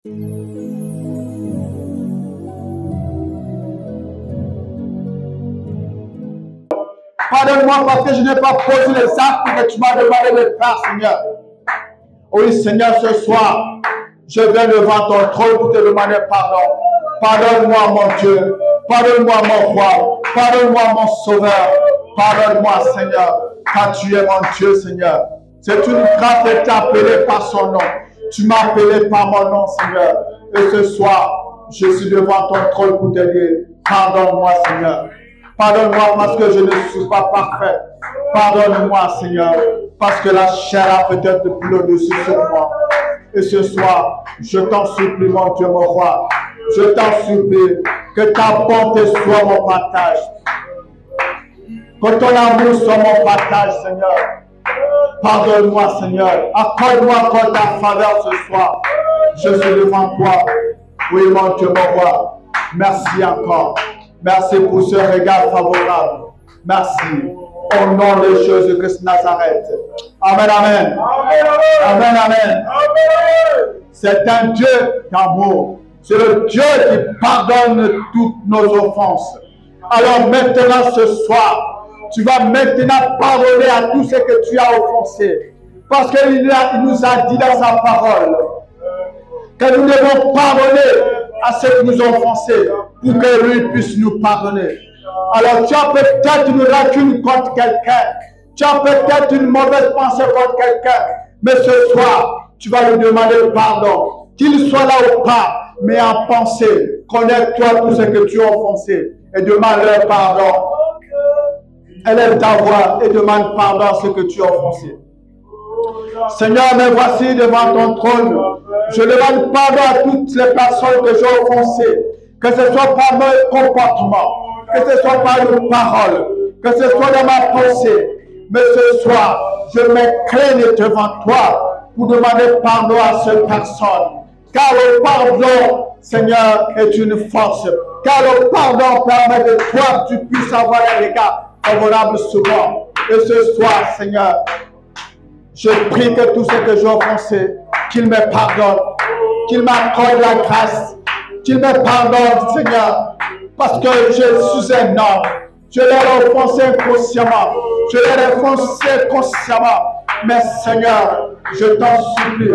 Pardonne-moi parce que je n'ai pas posé les actes que tu m'as demandé de faire, Seigneur. Oui, Seigneur, ce soir, je viens devant ton trône pour te demander pardon. Pardonne-moi, mon Dieu. Pardonne-moi, mon roi. Pardonne-moi, mon sauveur. Pardonne-moi, Seigneur, car tu es mon Dieu, Seigneur. C'est une grâce de t'appeler par son nom. Tu m'as appelé par mon nom, Seigneur. Et ce soir, je suis devant ton trône pour te dire, pardonne-moi, Seigneur. Pardonne-moi parce que je ne suis pas parfait. Pardonne-moi, Seigneur, parce que la chair a peut-être plus au-dessus sur moi. Et ce soir, je t'en supplie, mon Dieu, mon roi. Je t'en supplie que ta bonté soit mon partage. Que ton amour soit mon partage, Seigneur. Pardonne-moi, Seigneur. Accorde-moi encore ta faveur ce soir. Je suis devant toi. Oui, mon Dieu, mon roi. Merci encore. Merci pour ce regard favorable. Merci. Au nom de Jésus-Christ de Nazareth. Amen, amen. Amen, amen. C'est un Dieu d'amour. C'est le Dieu qui pardonne toutes nos offenses. Alors maintenant, ce soir, tu vas maintenant pardonner à tout ce que tu as offensé. Parce qu'il nous a dit dans sa parole que nous devons pardonner à ceux qui nous ont offensés pour que lui puisse nous pardonner. Alors tu as peut-être une rancune contre quelqu'un. Tu as peut-être une mauvaise pensée contre quelqu'un. Mais ce soir, tu vas lui demander pardon. Qu'il soit là ou pas, mais en pensée, connais-toi tout ce que tu as offensé et demande-leur pardon. Élève ta voix et demande pardon à ce que tu as offensé. Seigneur, me voici devant ton trône. Je demande pardon à toutes les personnes que j'ai offensées, que ce soit par mon comportement, que ce soit par une parole, que ce soit dans ma pensée. Mais ce soir, je m'incline devant toi pour demander pardon à ces personnes. Car le pardon, Seigneur, est une force. Car le pardon permet de toi que tu puisses avoir un regard favorable sur moi. Et ce soir, Seigneur, je prie que tout ce que j'ai offensé, qu'il me pardonne, qu'il m'accorde la grâce, qu'il me pardonne, Seigneur, parce que je suis un homme. Je l'ai offensé inconsciemment, je l'ai offensé consciemment. Mais Seigneur, je t'en supplie,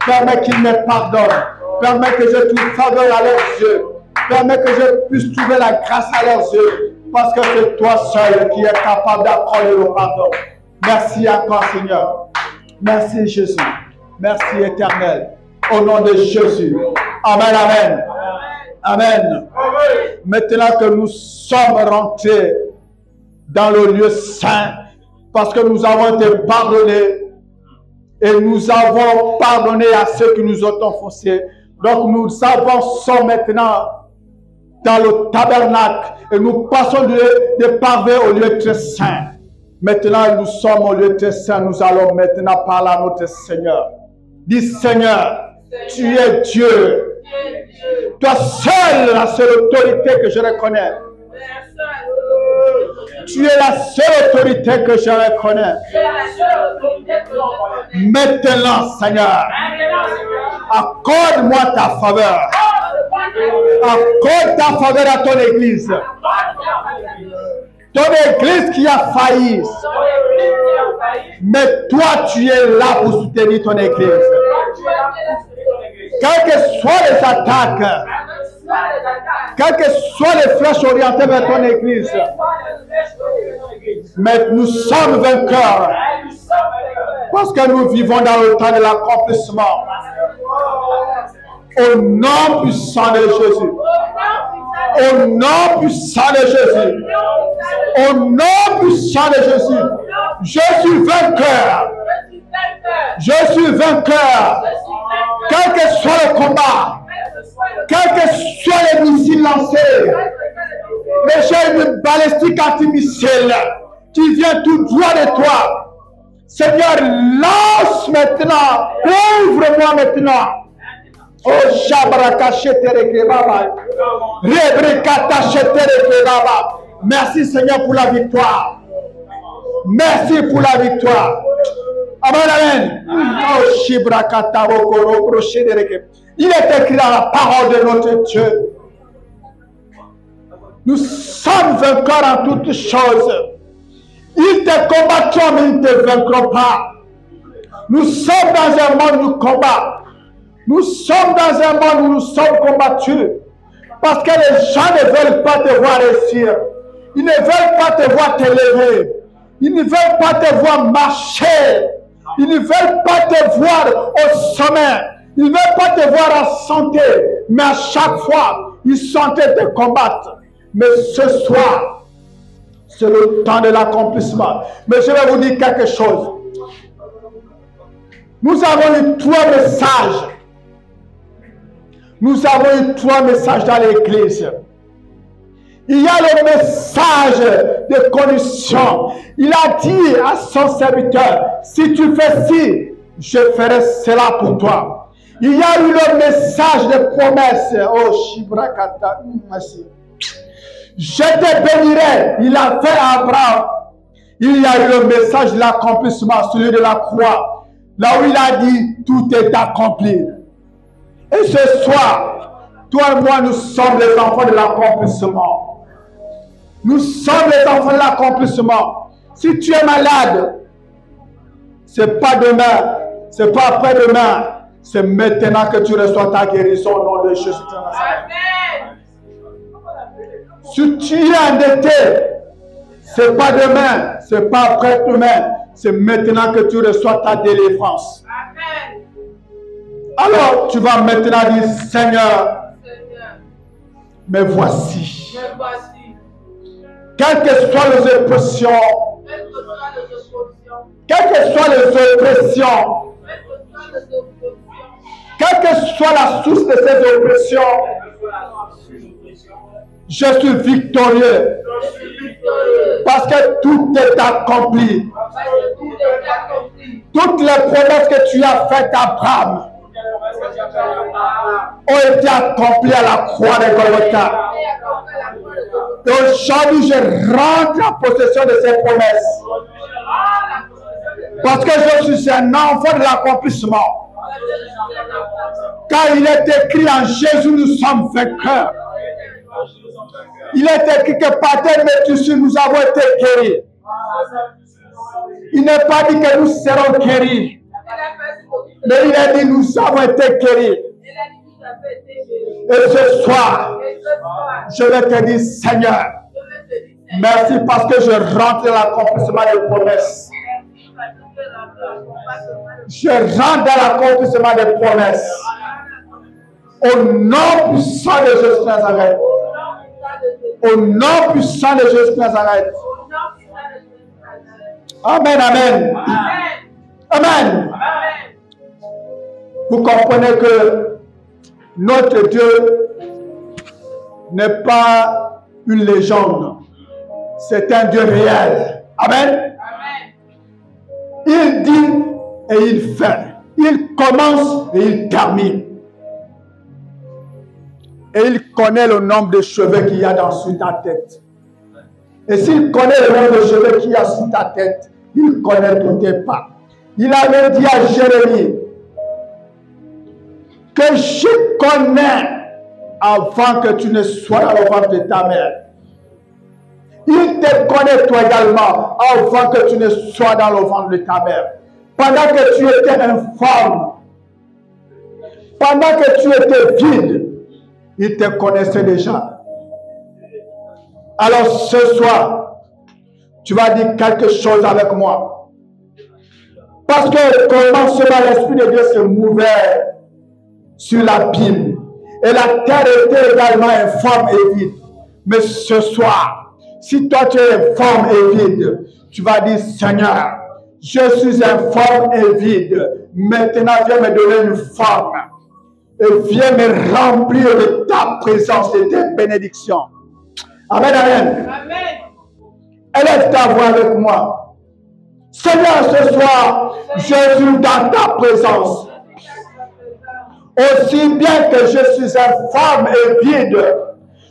permets qu'il me pardonne, permets que je trouve faveur à leurs yeux, permets que je puisse trouver la grâce à leurs yeux, parce que c'est toi seul qui es capable d'accorder le pardon. Merci encore, Seigneur. Merci, Jésus. Merci, Éternel. Au nom de Jésus. Amen, amen. Amen. Maintenant que nous sommes rentrés dans le lieu saint, parce que nous avons été pardonnés et nous avons pardonné à ceux qui nous ont offensés. Donc nous avançons maintenant dans le tabernacle et nous passons de parvé au lieu très saint. Maintenant nous sommes au lieu très saint, nous allons maintenant parler à notre Seigneur. Dis Seigneur, tu es Dieu. Toi seul, la seule autorité que je reconnais. Tu es la seule autorité que je reconnais. Maintenant, Seigneur, accorde-moi ta faveur. Accorde ta faveur à ton Église. Ton Église qui a failli. Mais toi, tu es là pour soutenir ton Église. Quelles que soient les attaques, quelles que soient les flèches orientées vers ton Église, mais nous sommes vainqueurs parce que nous vivons dans le temps de l'accomplissement. Au nom puissant de Jésus. Au nom puissant de Jésus. Au nom puissant de Jésus. Je suis vainqueur. Je suis vainqueur. Quel que soit le combat, quels que soient les missiles lancés, mais j'ai une balistique antimissile qui vient tout droit de toi. Seigneur, lance maintenant, ouvre-moi maintenant. Oh, merci Seigneur pour la victoire. Merci pour la victoire. Amen, amen. Il est écrit dans la parole de notre Dieu. Nous sommes vainqueurs en toutes choses. Ils te combattront, mais ils ne te vaincront pas. Nous sommes dans un monde de combat. Nous sommes dans un monde où nous sommes combattus. Parce que les gens ne veulent pas te voir réussir. Ils ne veulent pas te voir t'élever. Ils ne veulent pas te voir marcher. Ils ne veulent pas te voir au sommet. Ils ne veulent pas te voir en santé. Mais à chaque fois, ils sont en train de combattre. Mais ce soir, c'est le temps de l'accomplissement. Mais je vais vous dire quelque chose. Nous avons eu 3 messages. Nous avons eu 3 messages dans l'église. Il y a le message de condition. Il a dit à son serviteur, si tu fais ci, je ferai cela pour toi. Il y a eu le message de promesse. Oh, Shibrakata, merci. Je te bénirai. Il a fait à Abraham. Il y a eu le message de l'accomplissement, celui de la croix. Là où il a dit, tout est accompli. Et ce soir, toi et moi, nous sommes les enfants de l'accomplissement. Nous sommes les enfants de l'accomplissement. Si tu es malade, ce n'est pas demain, ce n'est pas après-demain, c'est maintenant que tu reçois ta guérison au nom de Jésus. Amen. Si tu es endetté, ce n'est pas demain, ce n'est pas après-demain, c'est maintenant que tu reçois ta délivrance. Amen. Alors tu vas maintenant dire, Seigneur, me voici. Quelles que soient les oppressions, quelles que soient les oppressions, quelle que soit la source de ces oppressions, je suis victorieux. Parce que tout est accompli. Toutes les promesses que tu as faites à Abraham ont été accomplies à la croix de Golgotha. Et aujourd'hui, je rentre en possession de ces promesses. Parce que je suis un enfant de l'accomplissement. Car il est écrit en Jésus, nous sommes vainqueurs. Il est écrit que par tes métissures, nous avons été guéris. Il n'est pas dit que nous serons guéris. Mais il a dit nous avons été guéris. Et ce soir, je vais te dire, Seigneur, merci parce que je rentre dans l'accomplissement des promesses. Je rentre dans l'accomplissement des promesses. Au nom puissant de Jésus de Nazareth. Au nom puissant de Jésus de Nazareth. Amen, amen. Amen. Vous comprenez que notre Dieu n'est pas une légende. C'est un Dieu réel. Amen. Il dit et il fait. Il commence et il termine. Et il connaît le nombre de cheveux qu'il y a sur ta tête. Et s'il connaît le nombre de cheveux qu'il y a sur ta tête, il connaît tous tes pas. Il avait dit à Jérémie que je connais avant que tu ne sois dans le ventre de ta mère. Il te connaît toi également avant que tu ne sois dans le ventre de ta mère. Pendant que tu étais informe, pendant que tu étais vide, il te connaissait déjà. Alors ce soir, tu vas dire quelque chose avec moi. Parce que commencement, l'Esprit de Dieu se mouvait sur la Bible. Et la terre était également informe et vide. Mais ce soir, si toi tu es informe et vide, tu vas dire, Seigneur, je suis informe et vide. Maintenant, viens me donner une forme. Et viens me remplir de ta présence et de tes bénédictions. Amen, amen. Élève ta voix avec moi. Seigneur, ce soir, je suis dans ta présence. Aussi bien que je suis informe et vide,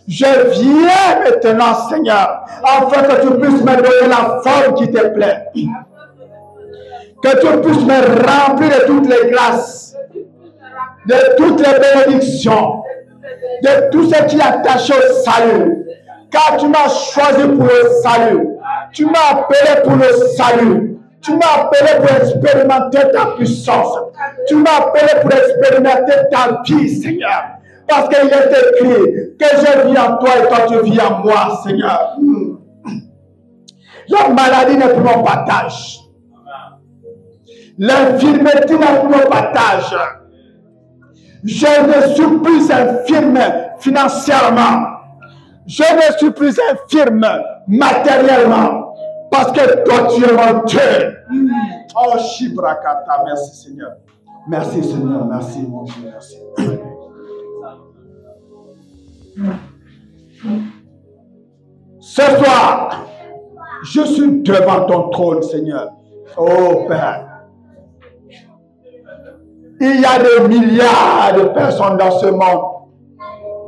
je viens maintenant, Seigneur, afin que tu puisses me donner la forme qui te plaît. Que tu puisses me remplir de toutes les grâces, de toutes les bénédictions, de tout ce qui est attaché au salut. Car tu m'as choisi pour le salut. Tu m'as appelé pour le salut. Tu m'as appelé pour expérimenter ta puissance. Tu m'as appelé pour expérimenter ta vie, Seigneur. Parce qu'il est écrit que je vis en toi et toi tu vis en moi, Seigneur. La maladie n'est plus mon partage. L'infirmité n'est plus mon partage. Je ne suis plus infirme financièrement. Je ne suis plus infirme matériellement. Parce que toi, tu es mon Dieu. Oh, Shibrakata, merci Seigneur. Merci Seigneur, merci mon Dieu, merci. Ce soir, je suis devant ton trône, Seigneur. Oh Père. Il y a des milliards de personnes dans ce monde.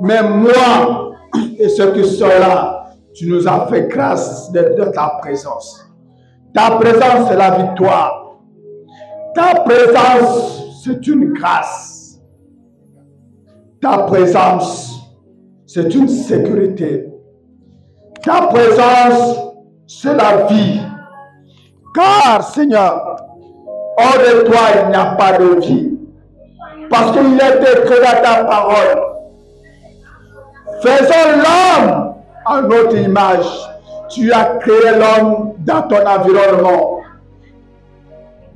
Mais moi et ceux qui sont là, tu nous as fait grâce de ta présence. Ta présence, c'est la victoire. Ta présence, c'est une grâce. Ta présence, c'est une sécurité. Ta présence, c'est la vie. Car, Seigneur, hors de toi, il n'y a pas de vie. Parce qu'il est écrit dans ta parole. Faisons l'homme à notre image. Tu as créé l'homme dans ton environnement.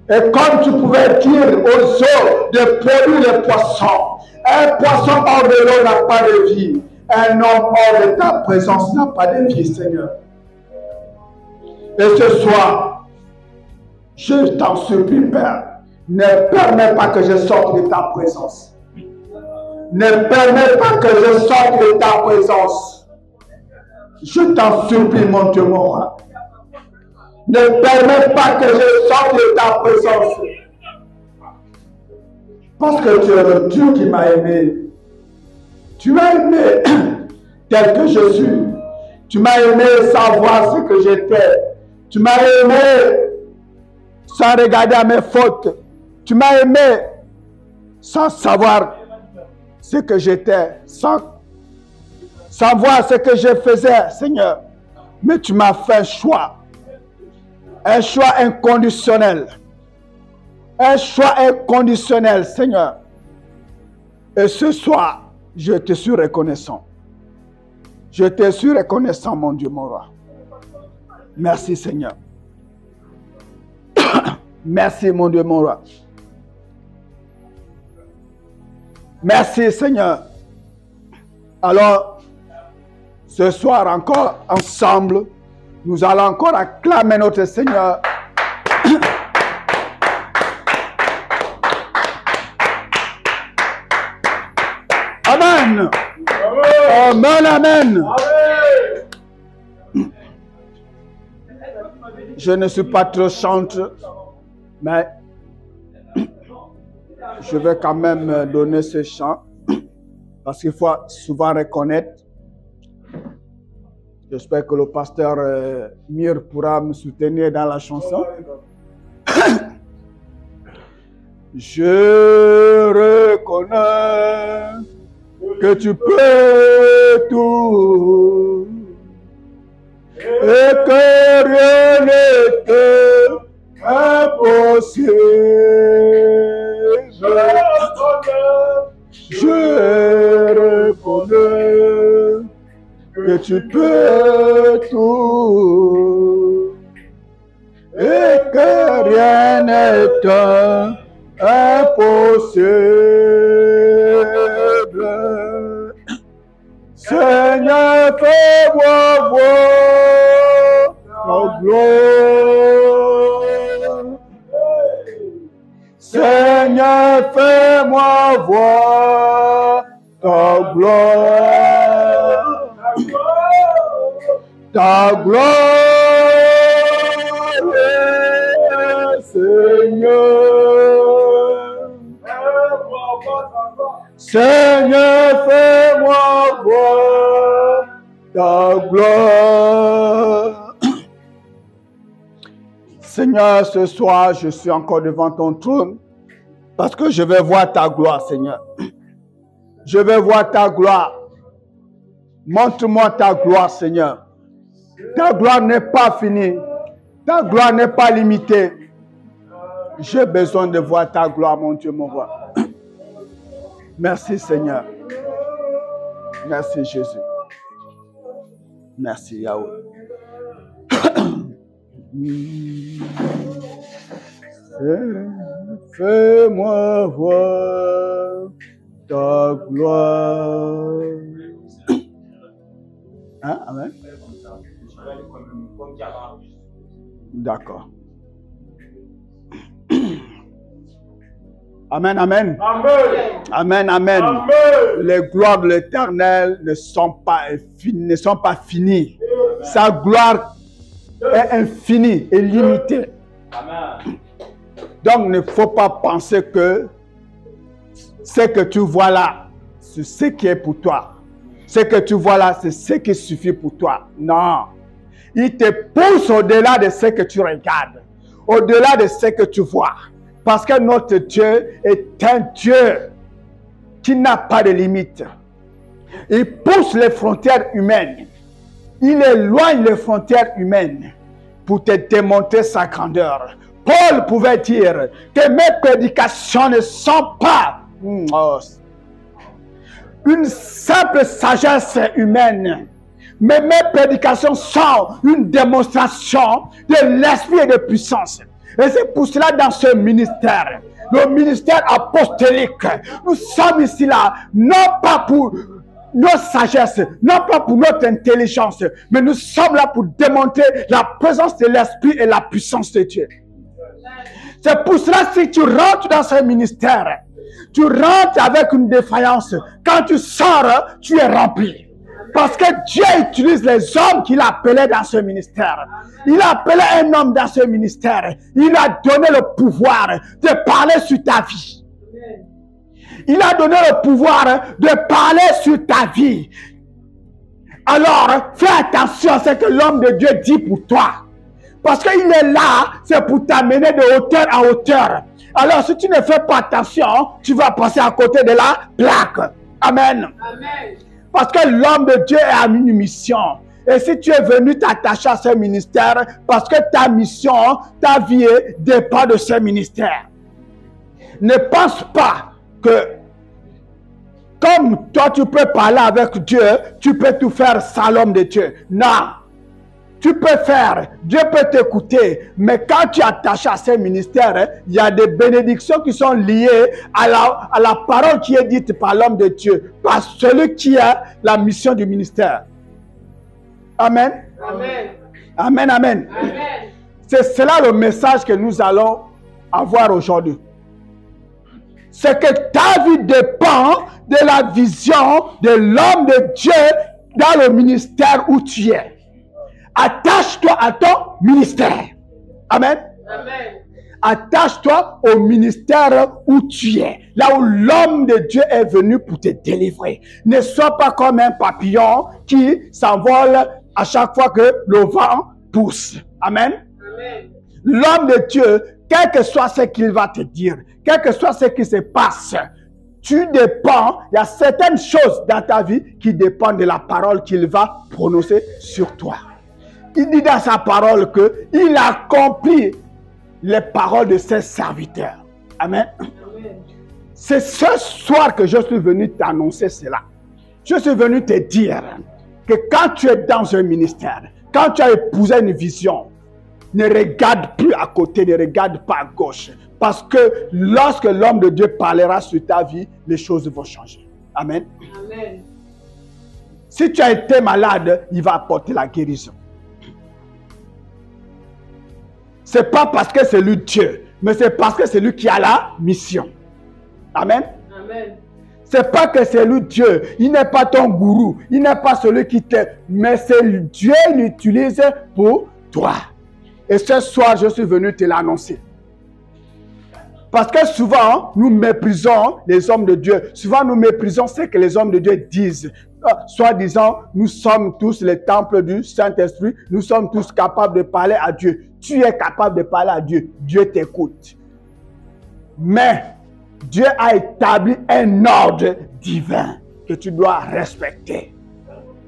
Et comme tu pouvais dire aux eaux de produire les poissons, un poisson hors de l'eau n'a pas de vie. Un homme hors de ta présence n'a pas de vie, Seigneur. Et ce soir, je t'en supplie, Père, ne permets pas que je sorte de ta présence. Ne permets pas que je sorte de ta présence. Je t'en supplie, mon Dieu, mon roi. Ne permets pas que je sorte de ta présence. Parce que tu es le Dieu qui m'a aimé. Tu m'as aimé tel que je suis. Tu m'as aimé sans voir ce que j'étais. Tu m'as aimé sans regarder à mes fautes. Tu m'as aimé sans savoir ce que j'étais, sans voir ce que je faisais, Seigneur. Mais tu m'as fait un choix inconditionnel. Un choix inconditionnel, Seigneur. Et ce soir, je te suis reconnaissant. Je te suis reconnaissant, mon Dieu, mon roi. Merci, Seigneur. Merci, mon Dieu, mon roi. Merci, Seigneur. Alors, ce soir encore, ensemble, nous allons encore acclamer notre Seigneur. Amen. Amen, amen. Je ne suis pas trop chanteur, mais je vais quand même donner ce chant parce qu'il faut souvent reconnaître. J'espère que le pasteur Mir pourra me soutenir dans la chanson. Je reconnais que tu peux tout et que rien n'est impossible. Je reconnais que tu peux tout et que rien n'est impossible. Seigneur, fais-moi voir ta gloire. Seigneur, fais-moi voir ta gloire. Ta gloire, Seigneur. Seigneur, fais-moi voir ta gloire. Seigneur, ce soir, je suis encore devant ton trône parce que je vais voir ta gloire, Seigneur. Je vais voir ta gloire. Montre-moi ta gloire, Seigneur. Ta gloire n'est pas finie. Ta gloire n'est pas limitée. J'ai besoin de voir ta gloire, mon Dieu, mon roi. Merci, Seigneur. Merci, Jésus. Merci, Yahweh. Fais-moi voir ta gloire. Hein? Amen. D'accord. Amen, amen. Amen, amen. Les gloires de l'Éternel ne sont pas finies. Sa gloire est infinie et limitée. Amen. Donc, il ne faut pas penser que ce que tu vois là, c'est ce qui est pour toi. Ce que tu vois là, c'est ce qui suffit pour toi. Non. Il te pousse au-delà de ce que tu regardes, au-delà de ce que tu vois. Parce que notre Dieu est un Dieu qui n'a pas de limite. Il pousse les frontières humaines. Il éloigne les frontières humaines pour te démontrer sa grandeur. Paul pouvait dire que mes prédications ne sont pas une simple sagesse humaine. Mais mes prédications sont une démonstration de l'esprit et de puissance. Et c'est pour cela dans ce ministère, le ministère apostolique, nous sommes ici là, non pas pour notre sagesse, non pas pour notre intelligence, mais nous sommes là pour démontrer la présence de l'esprit et la puissance de Dieu. C'est pour cela si tu rentres dans ce ministère, tu rentres avec une défaillance. Quand tu sors, tu es rempli. Parce que Dieu utilise les hommes qu'il appelait dans ce ministère. Il a appelé un homme dans ce ministère. Il a donné le pouvoir de parler sur ta vie. Il a donné le pouvoir de parler sur ta vie. Alors, fais attention à ce que l'homme de Dieu dit pour toi. Parce qu'il est là, c'est pour t'amener de hauteur à hauteur. Alors, si tu ne fais pas attention, tu vas passer à côté de la plaque. Amen. Amen. Parce que l'homme de Dieu a une mission. Et si tu es venu t'attacher à ce ministère, parce que ta mission, ta vie dépend de ce ministère. Ne pense pas que comme toi tu peux parler avec Dieu, tu peux tout faire sans l'homme de Dieu. Non. Tu peux faire, Dieu peut t'écouter, mais quand tu es attaché à ce ministère, il y a des bénédictions qui sont liées à la parole qui est dite par l'homme de Dieu, par celui qui a la mission du ministère. Amen. Amen. Amen, amen. Amen. C'est cela le message que nous allons avoir aujourd'hui. C'est que ta vie dépend de la vision de l'homme de Dieu dans le ministère où tu es. Attache-toi à ton ministère. Amen. Amen. Attache-toi au ministère où tu es. Là où l'homme de Dieu est venu pour te délivrer. Ne sois pas comme un papillon qui s'envole à chaque fois que le vent pousse. Amen. Amen. L'homme de Dieu, quel que soit ce qu'il va te dire, quel que soit ce qui se passe, tu dépends, il y a certaines choses dans ta vie qui dépendent de la parole qu'il va prononcer sur toi. Il dit dans sa parole qu'il accomplit les paroles de ses serviteurs. Amen. Amen. C'est ce soir que je suis venu t'annoncer cela. Je suis venu te dire que quand tu es dans un ministère, quand tu as épousé une vision, ne regarde plus à côté, ne regarde pas à gauche. Parce que lorsque l'homme de Dieu parlera sur ta vie, les choses vont changer. Amen. Amen. Si tu as été malade, il va apporter la guérison. Ce n'est pas parce que c'est lui Dieu, mais c'est parce que c'est lui qui a la mission. Amen. Amen. Ce n'est pas que c'est lui Dieu. Il n'est pas ton gourou. Il n'est pas celui qui t'aide. Mais c'est Dieu qui l'utilise pour toi. Et ce soir, je suis venu te l'annoncer. Parce que souvent, nous méprisons les hommes de Dieu. Souvent, nous méprisons ce que les hommes de Dieu disent. Soit disant, nous sommes tous les temples du Saint-Esprit. Nous sommes tous capables de parler à Dieu. Tu es capable de parler à Dieu. Dieu t'écoute. Mais Dieu a établi un ordre divin que tu dois respecter.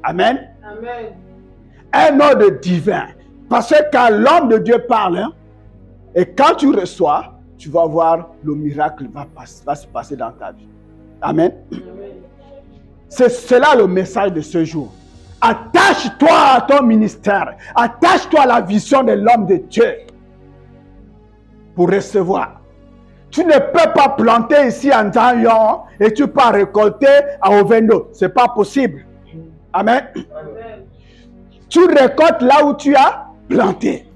Amen. Amen. Un ordre divin. Parce que quand l'homme de Dieu parle, hein, et quand tu reçois, tu vas voir le miracle va se passer dans ta vie. Amen. Amen. C'est cela le message de ce jour. Attache-toi à ton ministère. Attache-toi à la vision de l'homme de Dieu pour recevoir. Tu ne peux pas planter ici en Zion et tu peux récolter à Ovendo. Ce n'est pas possible. Amen. Amen. Tu récoltes là où tu as planté.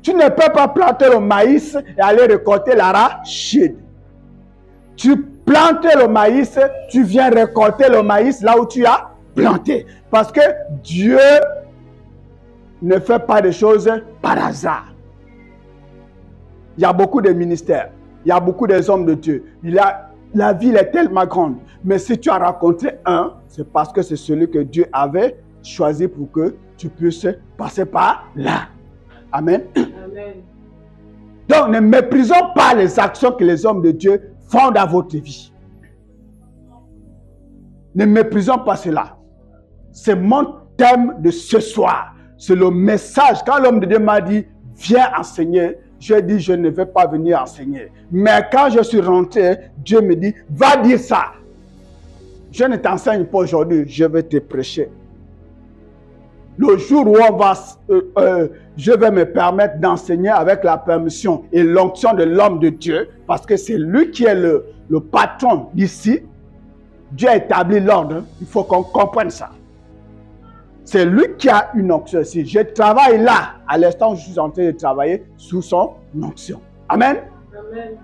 Tu ne peux pas planter le maïs et aller récolter l'arachide. Tu plantes le maïs, tu viens récolter le maïs là où tu as planté. Parce que Dieu ne fait pas de choses par hasard. Il y a beaucoup de ministères, il y a beaucoup d'hommes de Dieu. La ville est tellement grande. Mais si tu as rencontré un, c'est parce que c'est celui que Dieu avait choisi pour que tu puisses passer par là. Amen. Amen. Donc, ne méprisons pas les actions que les hommes de Dieu font dans votre vie. Ne méprisons pas cela. C'est mon thème de ce soir. C'est le message. Quand l'homme de Dieu m'a dit, viens enseigner, j'ai dit, je ne vais pas venir enseigner. Mais quand je suis rentré, Dieu me dit, va dire ça. Je ne t'enseigne pas aujourd'hui, je vais te prêcher. Le jour où je vais me permettre d'enseigner avec la permission et l'onction de l'homme de Dieu, parce que c'est lui qui est le patron d'ici. Dieu a établi l'ordre, il faut qu'on comprenne ça. C'est lui qui a une onction ici. Je travaille là, à l'instant où je suis en train de travailler sous son onction. Amen. Amen.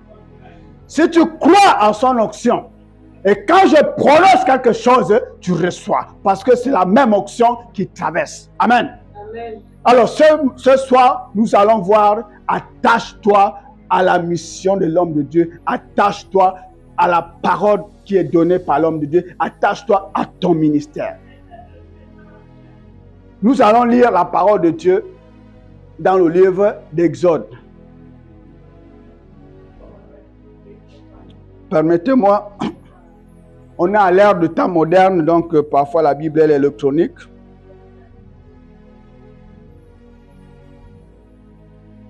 Si tu crois en son onction, et quand je prononce quelque chose, tu reçois. Parce que c'est la même onction qui traverse. Amen. Amen. Alors ce soir, nous allons voir, attache-toi à la mission de l'homme de Dieu. Attache-toi à la parole qui est donnée par l'homme de Dieu. Attache-toi à ton ministère. Nous allons lire la parole de Dieu dans le livre d'Exode. Permettez-moi, on est à l'ère de temps moderne, donc parfois la Bible est électronique.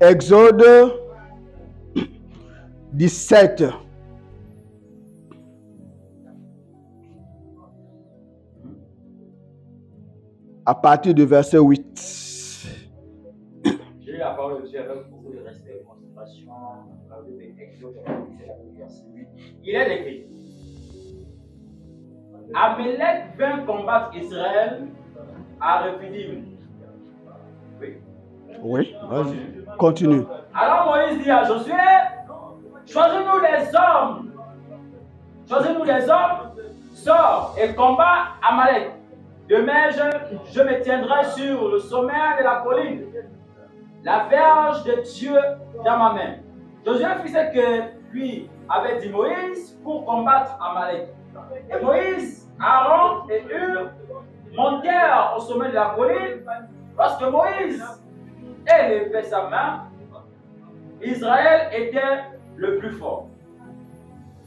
Exode 17. À partir du verset 8. J'ai lu la parole de Dieu avec beaucoup de respect et concentration. Il est écrit: Amalek vint combattre Israël à Rephidim. Oui. Oui, vas-y. Continue. Alors Moïse dit à Josué, choisis-nous des hommes. Choisis-nous des hommes, sors et combat Amalek. Demain, je me tiendrai sur le sommet de la colline, la verge de Dieu dans ma main. Josué fit ce que lui avait dit Moïse pour combattre Amalek. Et Moïse, Aaron et Hur montèrent au sommet de la colline. Lorsque Moïse élevait sa main, Israël était le plus fort.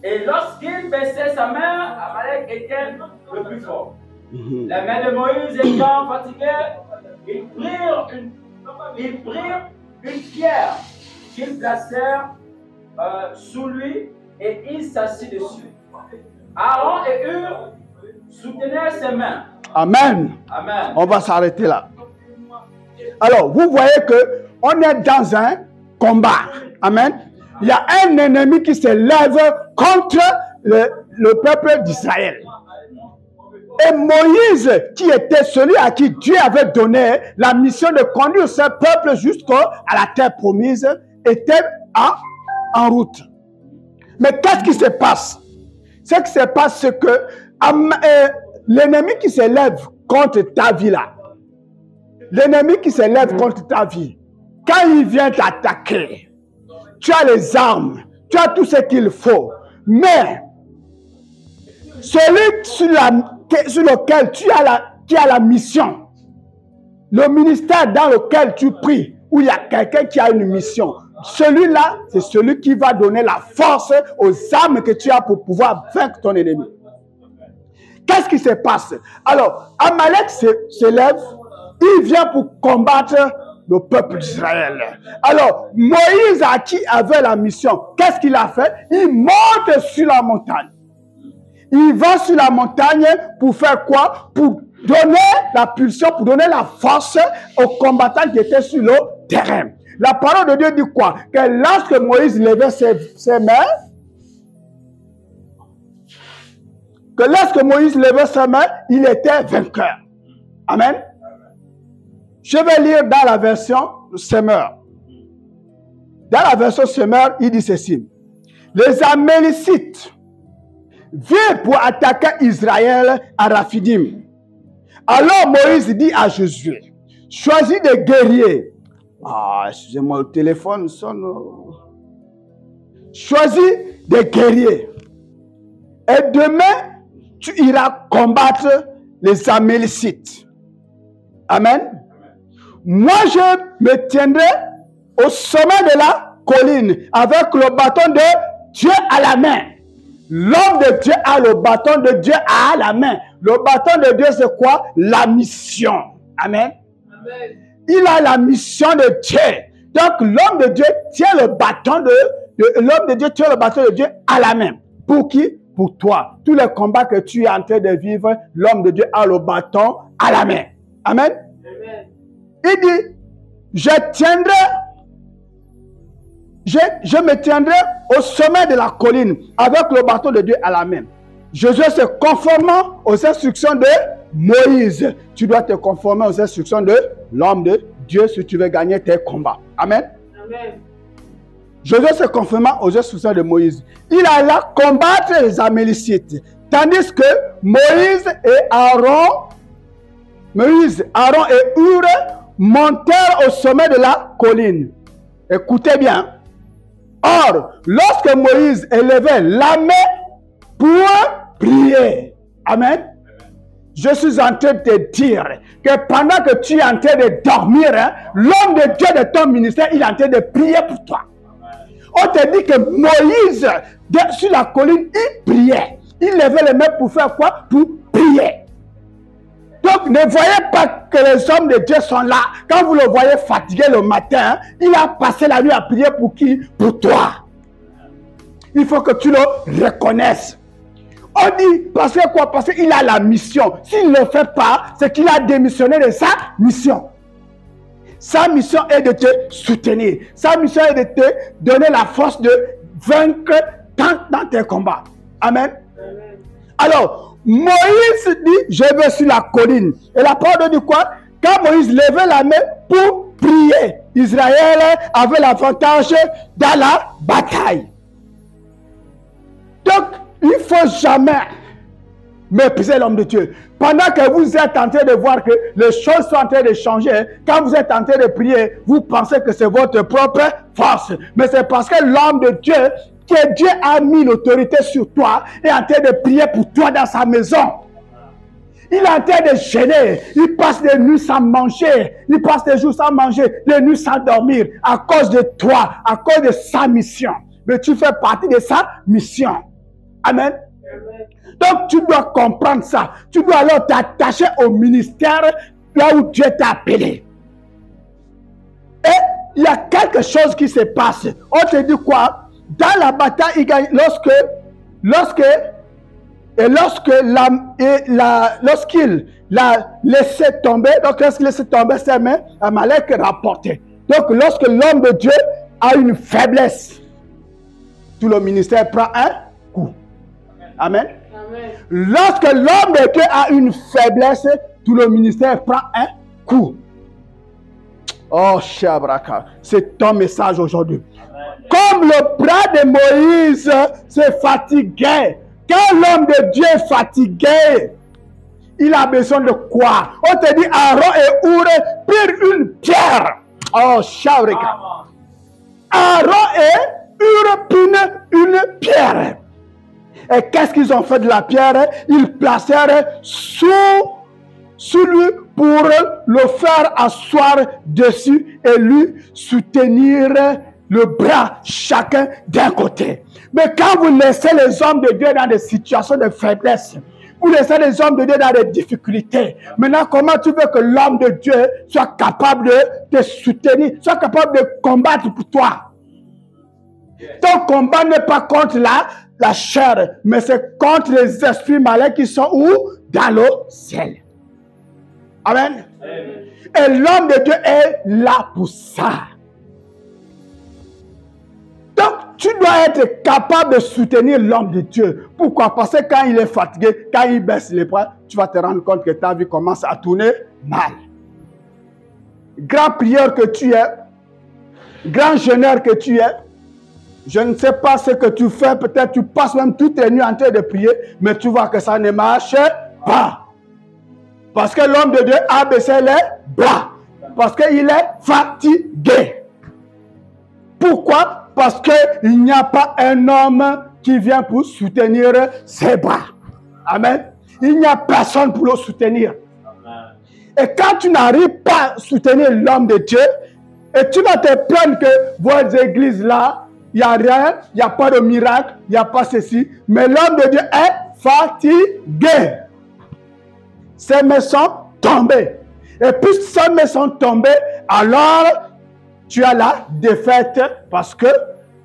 Et lorsqu'il baissait sa main, Amalek était le plus fort. La main de Moïse étant fatiguée, ils prirent une pierre qu'ils placèrent sous lui et il s'assit dessus. Aaron et Hur soutenaient ses mains. Amen. Amen. On va s'arrêter là. Alors, vous voyez que on est dans un combat. Amen. Il y a un ennemi qui se lève contre le peuple d'Israël. Et Moïse, qui était celui à qui Dieu avait donné la mission de conduire ce peuple jusqu'à la terre promise, était en route. Mais qu'est-ce qui se passe? Ce qui se passe, c'est que l'ennemi qui se lève contre ta vie là, l'ennemi qui se lève contre ta vie, quand il vient t'attaquer, tu as les armes, Tu as tout ce qu'il faut. Mais, celui sur lequel tu as la mission, le ministère dans lequel tu pries, où il y a quelqu'un qui a une mission, celui-là, c'est celui qui va donner la force aux âmes que tu as pour pouvoir vaincre ton ennemi. Qu'est-ce qui se passe? Alors, Amalek se lève, il vient pour combattre le peuple d'Israël. Alors, Moïse, à qui avait la mission, qu'est-ce qu'il a fait? Il monte sur la montagne. Il va sur la montagne pour faire quoi? Pour donner la pulsion, pour donner la force aux combattants qui étaient sur le terrain. La parole de Dieu dit quoi? Que lorsque Moïse levait ses mains, il était vainqueur. Amen. Je vais lire dans la version Semeur. Dans la version Semeur, il dit ceci. Les Amélécites virent pour attaquer Israël à Raphidim. Alors Moïse dit à Josué, choisis des guerriers. Ah, excusez-moi, le téléphone sonne. Choisis des guerriers. Et demain, tu iras combattre les Amélécites. Amen. Moi, je me tiendrai au sommet de la colline avec le bâton de Dieu à la main. L'homme de Dieu a le bâton de Dieu à la main. Le bâton de Dieu, c'est quoi? La mission. Amen. Amen. Il a la mission de Dieu. Donc, l'homme de Dieu tient le bâton de Dieu à la main. Pour qui? Pour toi. Tous les combats que tu es en train de vivre, l'homme de Dieu a le bâton à la main. Amen. Amen. Il dit, je me tiendrai au sommet de la colline avec le bâton de Dieu à la main. Josué se conformant aux instructions de Moïse. Tu dois te conformer aux instructions de l'homme de Dieu si tu veux gagner tes combats. Amen. Amen. Josué se conformant aux instructions de Moïse. Il alla combattre les Amélécites. Tandis que Moïse et Aaron et Hur montèrent au sommet de la colline. Écoutez bien. Or, lorsque Moïse élevait la main pour prier, amen, je suis en train de te dire que pendant que tu es en train de dormir, l'homme de Dieu de ton ministère, il est en train de prier pour toi. On te dit que Moïse, sur la colline, il priait. Il levait les mains pour faire quoi? Pour prier. Donc, ne voyez pas que les hommes de Dieu sont là. Quand vous le voyez fatigué le matin, il a passé la nuit à prier pour qui? Pour toi. Il faut que tu le reconnaisses. On dit, parce que quoi? Parce qu'il a la mission. S'il ne le fait pas, c'est qu'il a démissionné de sa mission. Sa mission est de te soutenir. Sa mission est de te donner la force de vaincre dans tes combats. Amen. Amen. Alors, Moïse dit, je vais sur la colline. Et la parole dit quoi? Quand Moïse levait la main pour prier, Israël avait l'avantage dans la bataille. Donc, il ne faut jamais mépriser l'homme de Dieu. Pendant que vous êtes en train de voir que les choses sont en train de changer, quand vous êtes en train de prier, vous pensez que c'est votre propre force. Mais c'est parce que l'homme de Dieu, que Dieu a mis l'autorité sur toi, est en train de prier pour toi dans sa maison. Il est en train de gêner. Il passe des nuits sans manger. Il passe des jours sans manger, des nuits sans dormir, à cause de toi, à cause de sa mission. Mais tu fais partie de sa mission. Amen. Donc tu dois comprendre ça. Tu dois alors t'attacher au ministère là où Dieu t'a appelé. Et il y a quelque chose qui se passe. On te dit quoi? Dans la bataille, il gagne lorsqu'il l'a laissé tomber, donc lorsqu'il laissé tomber ses mains, Amalek rapportait. Donc lorsque l'homme de Dieu a une faiblesse, tout le ministère prend un coup. Amen. Amen. Lorsque l'homme de Dieu a une faiblesse, tout le ministère prend un coup. Oh, Shabraka, c'est ton message aujourd'hui. Comme le bras de Moïse se fatiguait, quand l'homme de Dieu est fatigué, il a besoin de quoi? On te dit Aaron et Hur prirent une pierre. Oh, Shabraka. Aaron et eurent une pierre. Et qu'est-ce qu'ils ont fait de la pierre? Ils placèrent sous lui pour le faire asseoir dessus et lui soutenir le bras chacun d'un côté. Mais quand vous laissez les hommes de Dieu dans des situations de faiblesse, vous laissez les hommes de Dieu dans des difficultés. Maintenant, comment tu veux que l'homme de Dieu soit capable de te soutenir, soit capable de combattre pour toi? Ton combat n'est pas contre la chair, mais c'est contre les esprits malins qui sont où? Dans le ciel. Amen. Et l'homme de Dieu est là pour ça. Donc, tu dois être capable de soutenir l'homme de Dieu. Pourquoi? Parce que quand il est fatigué, quand il baisse les bras, tu vas te rendre compte que ta vie commence à tourner mal. Grand prieur que tu es, grand jeûneur que tu es, je ne sais pas ce que tu fais, peut-être tu passes même toutes les nuits en train de prier, mais tu vois que ça ne marche pas. Parce que l'homme de Dieu a baissé les bras. Parce qu'il est fatigué. Pourquoi? Parce qu'il n'y a pas un homme qui vient pour soutenir ses bras. Amen. Il n'y a personne pour le soutenir. Amen. Et quand tu n'arrives pas à soutenir l'homme de Dieu, et tu vas te plaindre que vos églises là, il n'y a rien, il n'y a pas de miracle, il n'y a pas ceci. Mais l'homme de Dieu est fatigué. Ses mains sont tombées. Et puisque ses mains sont tombées, alors tu as la défaite parce que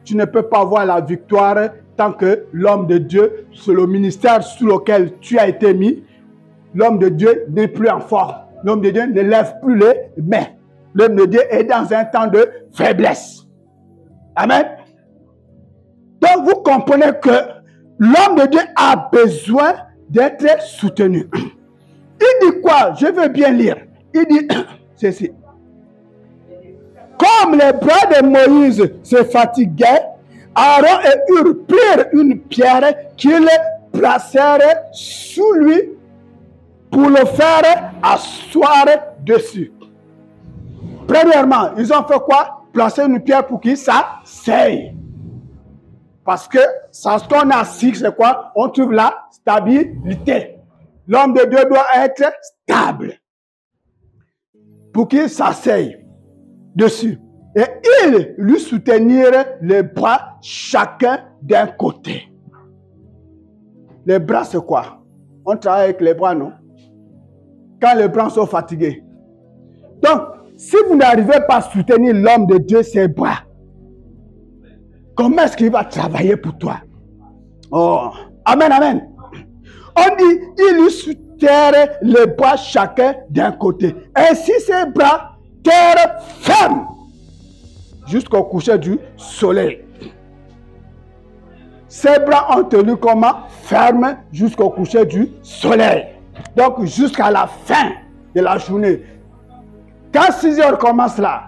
tu ne peux pas avoir la victoire tant que l'homme de Dieu, sur le ministère sous lequel tu as été mis, l'homme de Dieu n'est plus en forme. L'homme de Dieu ne lève plus les mains. L'homme de Dieu est dans un temps de faiblesse. Amen. Donc vous comprenez que l'homme de Dieu a besoin d'être soutenu. Il dit quoi? Je veux bien lire. Il dit ceci. Comme les bras de Moïse se fatiguaient, Aaron et Hur prirent une pierre qu'ils placèrent sous lui pour le faire asseoir dessus. Premièrement, ils ont fait quoi? Placer une pierre pour qu'il s'asseye. Parce que sans qu'on assis, c'est quoi? On trouve la stabilité. L'homme de Dieu doit être stable pour qu'il s'asseye dessus. Et ils lui soutenirent les bras chacun d'un côté. Les bras, c'est quoi? On travaille avec les bras, non? Quand les bras sont fatigués. Donc, si vous n'arrivez pas à soutenir l'homme de Dieu, ses bras, comment est-ce qu'il va travailler pour toi? Oh, amen, amen. On dit, il lui soutèrent les bras chacun d'un côté. Ainsi ses bras terre ferme jusqu'au coucher du soleil. Ses bras ont tenu comment? Ferme jusqu'au coucher du soleil. Donc jusqu'à la fin de la journée. Quand 6 heures commence là,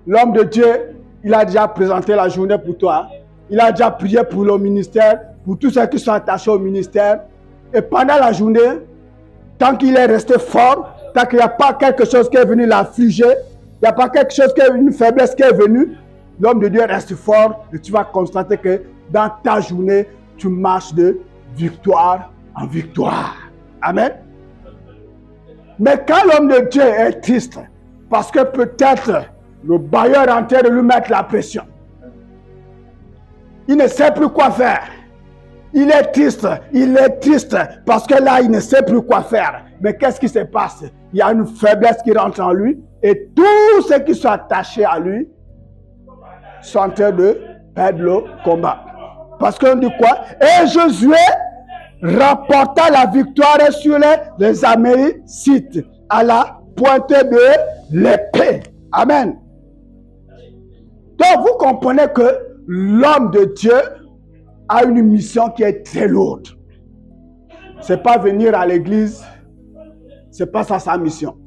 l'homme de Dieu, il a déjà présenté la journée pour toi. Il a déjà prié pour le ministère, pour tous ceux qui sont attachés au ministère. Et pendant la journée, tant qu'il est resté fort, tant qu'il n'y a pas quelque chose qui est venu l'affliger, il n'y a pas quelque chose qui est une faiblesse qui est venue, l'homme de Dieu reste fort et tu vas constater que dans ta journée, tu marches de victoire en victoire. Amen. Mais quand l'homme de Dieu est triste, parce que peut-être le bailleur est en train de lui mettre la pression, il ne sait plus quoi faire. Il est triste parce que là, il ne sait plus quoi faire. Mais qu'est-ce qui se passe? Il y a une faiblesse qui rentre en lui et tous ceux qui sont attachés à lui sont en train de perdre le combat. Parce qu'on dit quoi? Et Josué rapporta la victoire sur les Amalecites à la pointe de l'épée. Amen. Donc vous comprenez que l'homme de Dieu a une mission qui est très lourde. C'est pas venir à l'église, c'est pas ça sa mission.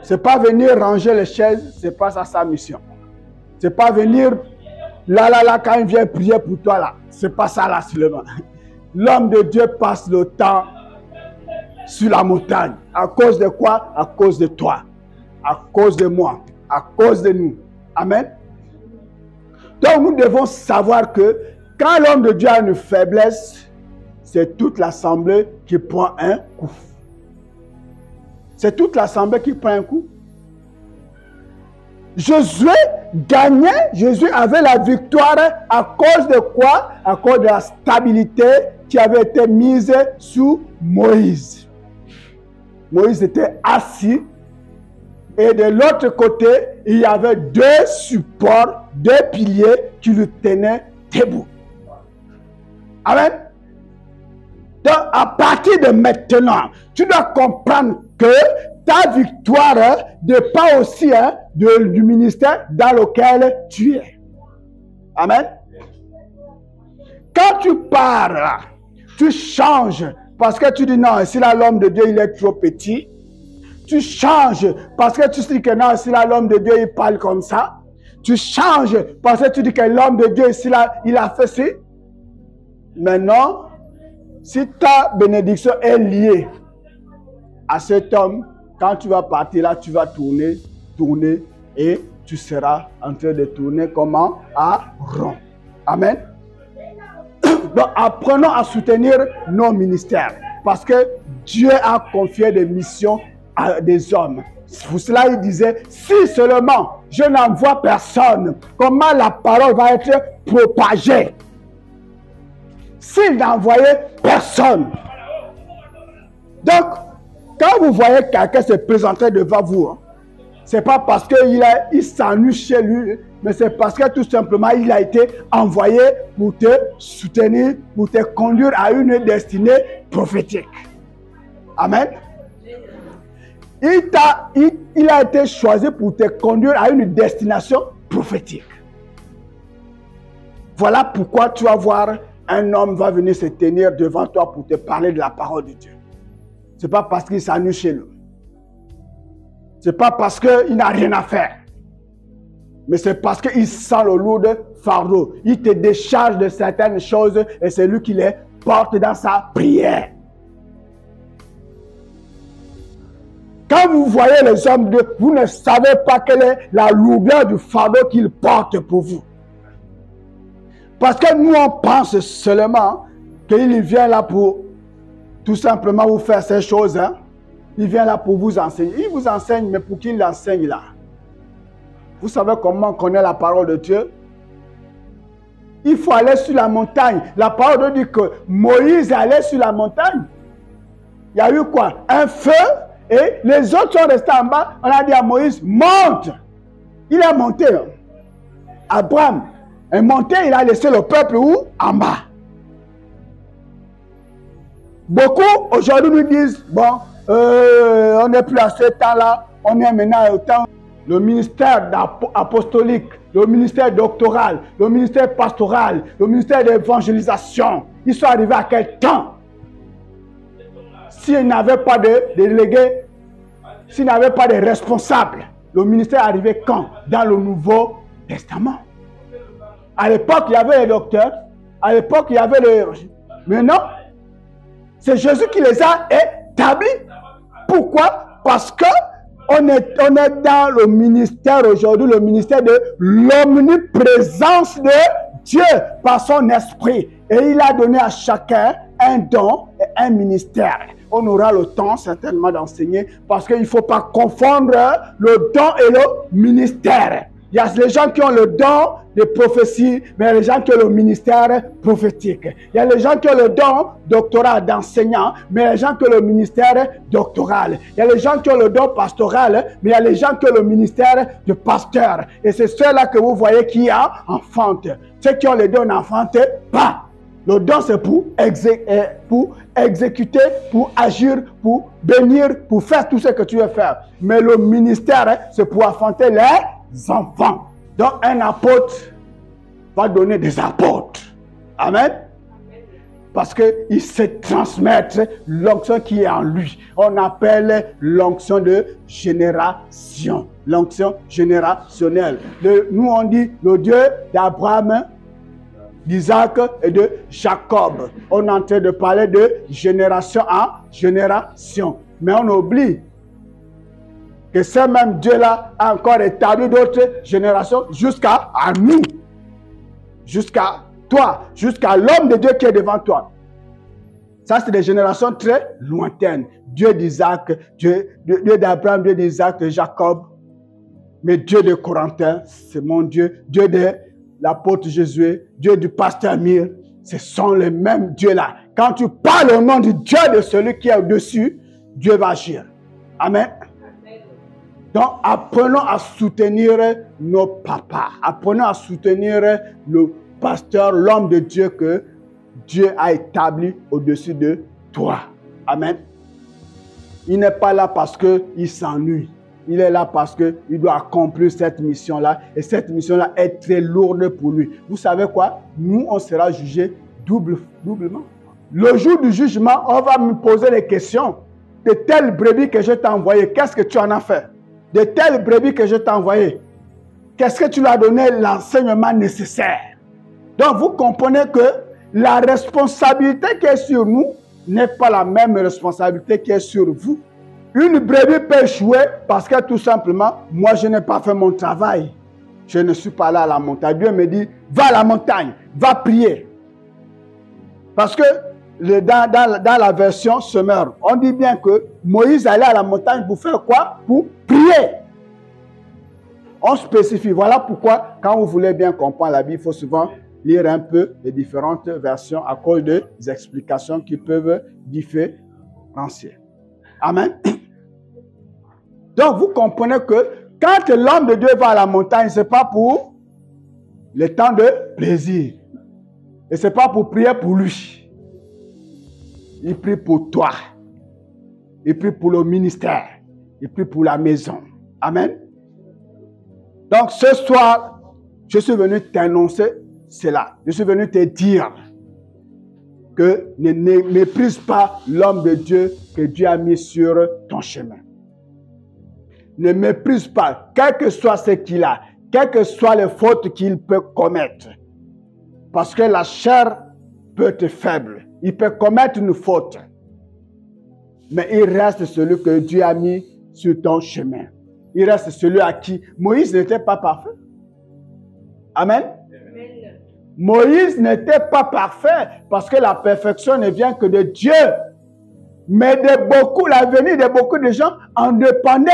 C'est pas venir ranger les chaises, c'est pas ça sa mission. C'est pas venir là quand il vient prier pour toi là, c'est pas ça là seulement. L'homme de Dieu passe le temps sur la montagne. À cause de quoi? À cause de toi, à cause de moi, à cause de nous. Amen. Donc nous devons savoir que quand l'homme de Dieu a une faiblesse, c'est toute l'assemblée qui prend un coup. C'est toute l'assemblée qui prend un coup. Josué gagnait, Jésus avait la victoire à cause de quoi? À cause de la stabilité qui avait été mise sous Moïse. Moïse était assis et de l'autre côté, il y avait deux supports, deux piliers qui le tenaient debout. Amen. Donc, à partir de maintenant, tu dois comprendre que ta victoire dépend aussi du ministère dans lequel tu es. Amen. Quand tu pars, tu changes parce que tu dis non, si là l'homme de Dieu il est trop petit. Tu changes parce que tu dis que non, si là l'homme de Dieu il parle comme ça. Tu changes parce que tu dis que l'homme de Dieu ici là il a fait ci. Maintenant, si ta bénédiction est liée à cet homme, quand tu vas partir là, tu vas tourner et tu seras en train de tourner comment? À rond. Amen. Donc apprenons à soutenir nos ministères parce que Dieu a confié des missions à des hommes. Pour cela, il disait, si seulement je n'envoie personne, comment la parole va être propagée? S'il n'envoyait personne. Donc, quand vous voyez quelqu'un se présenter devant vous, ce n'est pas parce qu'il s'ennuie chez lui, mais c'est parce que tout simplement, il a été envoyé pour te soutenir, pour te conduire à une destinée prophétique. Amen. Il a été choisi pour te conduire à une destination prophétique. Voilà pourquoi tu vas voir un homme va venir se tenir devant toi pour te parler de la parole de Dieu. Ce n'est pas parce qu'il s'ennuie chez lui. Ce n'est pas parce qu'il n'a rien à faire. Mais c'est parce qu'il sent le lourd fardeau. Il te décharge de certaines choses et c'est lui qui les porte dans sa prière. Quand vous voyez les hommes de Dieu, vous ne savez pas quelle est la lourdeur du fardeau qu'ils portent pour vous. Parce que nous, on pense seulement qu'il vient là pour tout simplement vous faire ces choses. Hein. Il vient là pour vous enseigner. Il vous enseigne, mais pour qui il l'enseigne là? Vous savez comment on connaît la parole de Dieu? Il faut aller sur la montagne. La parole de Dieu dit que Moïse est allé sur la montagne. Il y a eu quoi? Un feu et les autres sont restés en bas. On a dit à Moïse, monte. Il est monté. Abraham est monté, il a laissé le peuple où? En bas. Beaucoup aujourd'hui nous disent, bon, on n'est plus à ce temps-là, on est maintenant au temps. Le ministère apostolique, le ministère doctoral, le ministère pastoral, le ministère d'évangélisation, ils sont arrivés à quel temps? S'il n'avait pas de délégués, s'il n'avait pas de responsables, le ministère arrivait quand? Dans le Nouveau Testament. À l'époque, il y avait les docteurs, à l'époque, il y avait les... Mais non, c'est Jésus qui les a établis. Pourquoi? Parce que on est dans le ministère aujourd'hui, le ministère de l'omniprésence de Dieu par son esprit. Et il a donné à chacun un don et un ministère. On aura le temps certainement d'enseigner parce qu'il ne faut pas confondre le don et le ministère. Il y a les gens qui ont le don de prophétie, mais il y a les gens qui ont le ministère prophétique. Il y a les gens qui ont le don doctoral d'enseignant, mais il y a les gens qui ont le ministère doctoral. Il y a les gens qui ont le don pastoral, mais il y a les gens qui ont le ministère de pasteur. Et c'est ceux-là que vous voyez qui enfantent. Ceux qui ont le don n'enfantent pas. Le don, c'est pour exécuter, pour agir, pour bénir, pour faire tout ce que tu veux faire. Mais le ministère, c'est pour enfanter les enfants. Donc, un apôtre va donner des apôtres. Amen. Parce qu'il sait transmettre l'onction qui est en lui. On appelle l'onction de génération. L'onction générationnelle. Nous, on dit le Dieu d'Abraham, d'Isaac et de Jacob. On est en train de parler de génération en génération. Mais on oublie que ce même Dieu-là a encore établi d'autres générations jusqu'à nous. jusqu'à toi, jusqu'à l'homme de Dieu qui est devant toi. Ça, c'est des générations très lointaines. Dieu d'Isaac, Dieu d'Abraham, Dieu d'Isaac, de Jacob. Mais Dieu de Corentin, c'est mon Dieu. Dieu de l'apôtre Jésus, Dieu du pasteur Mir, ce sont les mêmes dieux-là. Quand tu parles au nom du Dieu de celui qui est au-dessus, Dieu va agir. Amen. Donc, apprenons à soutenir nos papas. Apprenons à soutenir le pasteur, l'homme de Dieu que Dieu a établi au-dessus de toi. Amen. Il n'est pas là parce qu'il s'ennuie. Il est là parce qu'il doit accomplir cette mission-là. Et cette mission-là est très lourde pour lui. Vous savez quoi? Nous, on sera jugés doublement. Le jour du jugement, on va me poser des questions. De telles brebis que je t'ai envoyées, qu'est-ce que tu en as fait? De telles brebis que je t'ai envoyées, qu'est-ce que tu lui as donné l'enseignement nécessaire? Donc, vous comprenez que la responsabilité qui est sur nous n'est pas la même responsabilité qui est sur vous. Une brebis peut échouer parce que tout simplement, moi je n'ai pas fait mon travail. Je ne suis pas là à la montagne. Dieu me dit, va à la montagne, va prier. Parce que dans la version Semeur, on dit bien que Moïse allait à la montagne pour faire quoi? Pour prier. On spécifie. Voilà pourquoi, quand vous voulez bien comprendre la Bible, il faut souvent lire un peu les différentes versions à cause des explications qui peuvent différencier. Amen. Donc, vous comprenez que quand l'homme de Dieu va à la montagne, ce n'est pas pour le temps de plaisir. Et ce n'est pas pour prier pour lui. Il prie pour toi. Il prie pour le ministère. Il prie pour la maison. Amen. Donc, ce soir, je suis venu t'annoncer cela. Je suis venu te dire que ne méprise pas l'homme de Dieu que Dieu a mis sur ton chemin. Ne méprise pas, quel que soit ce qu'il a, quelles que soient les fautes qu'il peut commettre. Parce que la chair peut être faible. Il peut commettre une faute. Mais il reste celui que Dieu a mis sur ton chemin. Il reste celui à qui Moïse n'était pas parfait. Amen. Moïse n'était pas parfait parce que la perfection ne vient que de Dieu. Mais de beaucoup, l'avenir de beaucoup de gens en dépendait.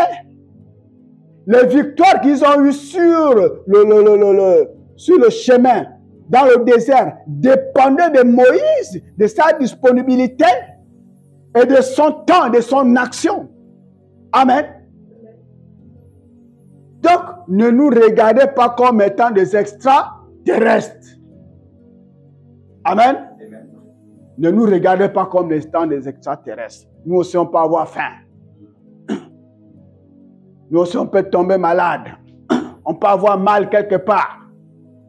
Les victoires qu'ils ont eues sur le chemin, dans le désert, dépendaient de Moïse, de sa disponibilité et de son temps, de son action. Amen. Donc, ne nous regardez pas comme étant des extraterrestres. Amen. Amen. Ne nous regardez pas comme étant des extraterrestres. Nous aussi, on peut avoir faim. Nous aussi, on peut tomber malade. On peut avoir mal quelque part.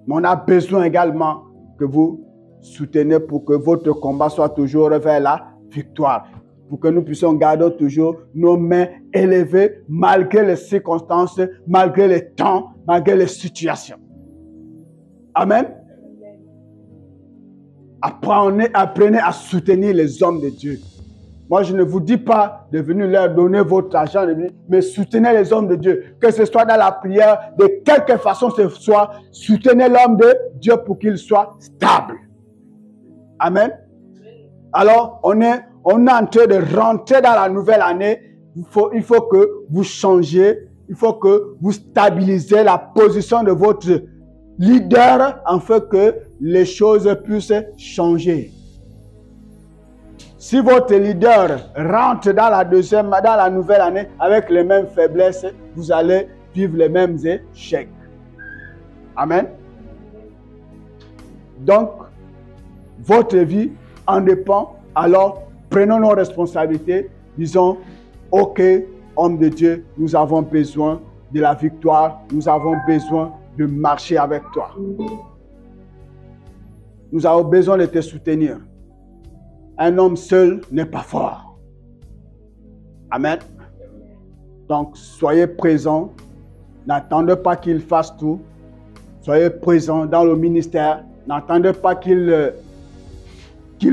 Mais on a besoin également que vous souteniez pour que votre combat soit toujours vers la victoire. Pour que nous puissions garder toujours nos mains élevées malgré les circonstances, malgré les temps, malgré les situations. Amen. Apprenez à soutenir les hommes de Dieu. Moi, je ne vous dis pas de venir leur donner votre argent, mais soutenez les hommes de Dieu. Que ce soit dans la prière, de quelque façon ce soit, soutenez l'homme de Dieu pour qu'il soit stable. Amen. Alors, on est en train de rentrer dans la nouvelle année. Il faut que vous changiez. Il faut que vous stabilisez la position de votre leader afin que les choses puissent changer. Si votre leader rentre dans la nouvelle année avec les mêmes faiblesses, vous allez vivre les mêmes échecs. Amen. Donc, votre vie en dépend. Alors, prenons nos responsabilités. Disons, ok, homme de Dieu, nous avons besoin de la victoire. Nous avons besoin de marcher avec toi. Nous avons besoin de te soutenir. Un homme seul n'est pas fort. Amen. Donc, soyez présents. N'attendez pas qu'il fasse tout. Soyez présents dans le ministère. N'attendez pas qu'il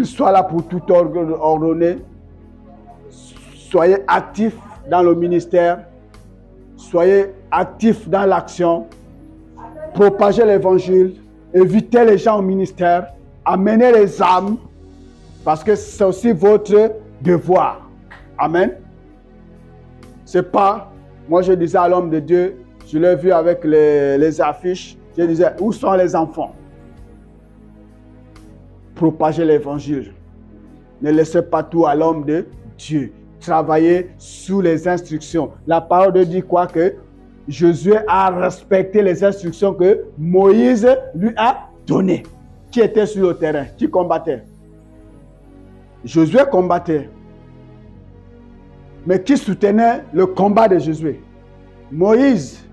soit là pour tout ordonner. Soyez actifs dans le ministère. Soyez actifs dans l'action. Propagez l'évangile invitez les gens au ministère, amenez les âmes, parce que c'est aussi votre devoir. Amen. C'est pas, moi je disais à l'homme de Dieu, je l'ai vu avec les affiches, je disais, où sont les enfants? Propagez l'évangile. Ne laissez pas tout à l'homme de Dieu. Travaillez sous les instructions. La parole de Dieu dit quoi? Que Josué a respecté les instructions que Moïse lui a données. Qui était sur le terrain? Qui combattait? Josué combattait. Mais qui soutenait le combat de Josué? Moïse.